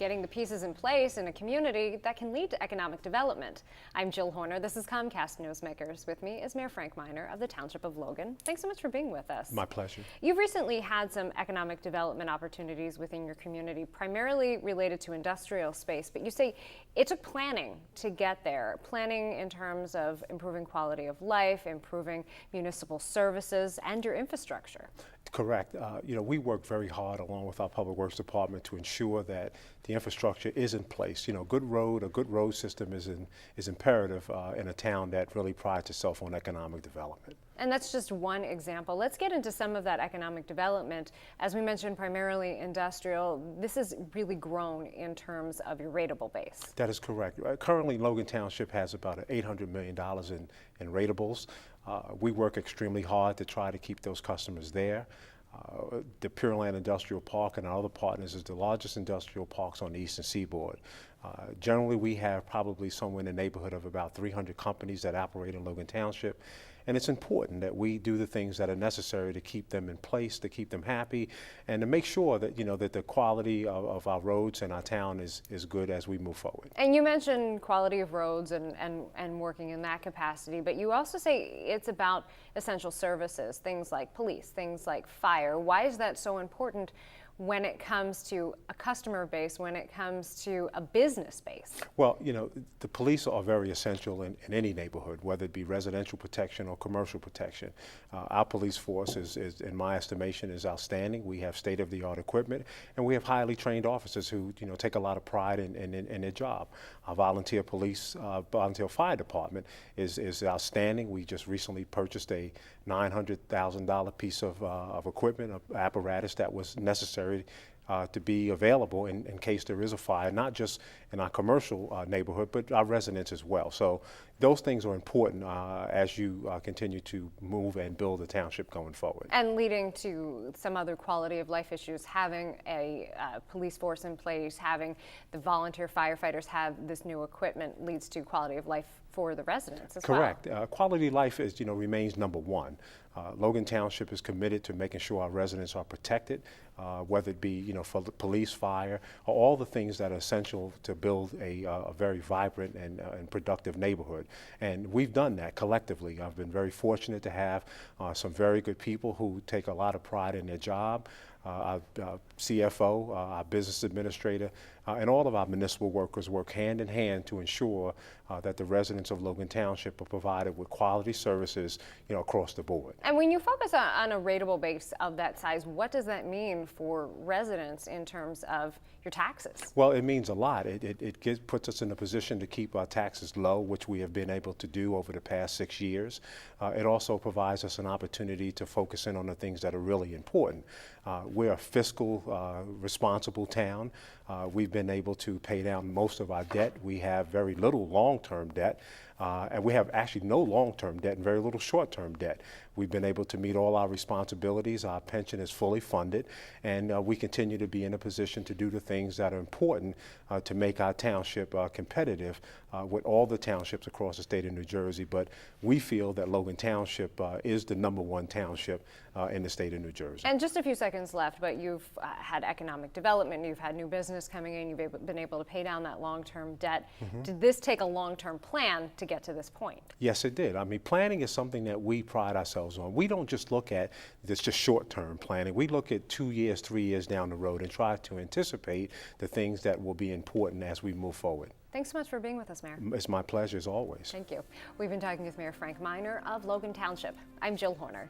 getting the pieces in place in a community that can lead to economic development. I'm Jill Horner. This is Comcast Newsmakers. With me is Mayor Frank Miner of the Township of Logan. Thanks so much for being with us. My pleasure. You've recently had some economic development opportunities within your community, primarily related to industrial space, but you say it took planning to get there. Planning in terms of improving quality of life, improving municipal services, and your infrastructure. Correct. We work very hard along with our Public Works Department to ensure that the infrastructure is in place. A good road system is imperative in a town that really prides itself on economic development. And that's just one example. Let's get into some of that economic development. As we mentioned, primarily industrial, this has really grown in terms of your rateable base. That is correct. Currently, Logan Township has about $800 million in ratables. We work extremely hard to try to keep those customers there. The Pure Land Industrial Park and our other partners is the largest industrial parks on the Eastern Seaboard. Generally, we have probably somewhere in the neighborhood of about 300 companies that operate in Logan Township. And it's important that we do the things that are necessary to keep them in place, to keep them happy, and to make sure that, that the quality of our roads and our town is good as we move forward. And you mentioned quality of roads and working in that capacity, but you also say it's about essential services, things like police, things like fire. Why is that so important when it comes to a customer base, when it comes to a business base? Well, the police are very essential in any neighborhood, whether it be residential protection or commercial protection. Our police force is, in my estimation, is outstanding. We have state-of-the-art equipment, and we have highly trained officers who, take a lot of pride in their job. Our volunteer fire department is outstanding. We just recently purchased a $900,000 piece of equipment, of apparatus that was necessary to be available in case there is a fire, not just in our commercial neighborhood, but our residents as well. So those things are important as you continue to move and build the township going forward. And leading to some other quality of life issues, having a police force in place, having the volunteer firefighters have this new equipment leads to quality of life for the residents as well. Correct. Quality of life is, remains number one. Logan Township is committed to making sure our residents are protected, whether it be, for the police, fire, or all the things that are essential to build a very vibrant and productive neighborhood. And we've done that collectively. I've been very fortunate to have some very good people who take a lot of pride in their job. Our CFO, our business administrator, and all of our municipal workers work hand in hand to ensure that the residents of Logan Township are provided with quality services, across the board. And when you focus on a rateable base of that size, what does that mean for residents in terms of your taxes? Well, it means a lot. It puts us in a position to keep our taxes low, which we have been able to do over the past 6 years. It also provides us an opportunity to focus in on the things that are really important. We're a fiscal responsible town. We've been able to pay down most of our debt. We have very little long-term debt. And we have actually no long-term debt and very little short-term debt. We've been able to meet all our responsibilities. Our pension is fully funded, and we continue to be in a position to do the things that are important to make our township competitive with all the townships across the state of New Jersey. But we feel that Logan Township is the #1 township in the state of New Jersey. And just a few seconds left, but you've had economic development, you've had new business coming in, you've been able to pay down that long-term debt. Did this take a long-term plan to get to this point? Yes, it did. I mean, planning is something that we pride ourselves on. We don't just look at this just short-term planning. We look at 2 years, 3 years down the road and try to anticipate the things that will be important as we move forward. Thanks so much for being with us, Mayor. It's my pleasure as always. Thank you. We've been talking with Mayor Frank Miner of Logan Township. I'm Jill Horner.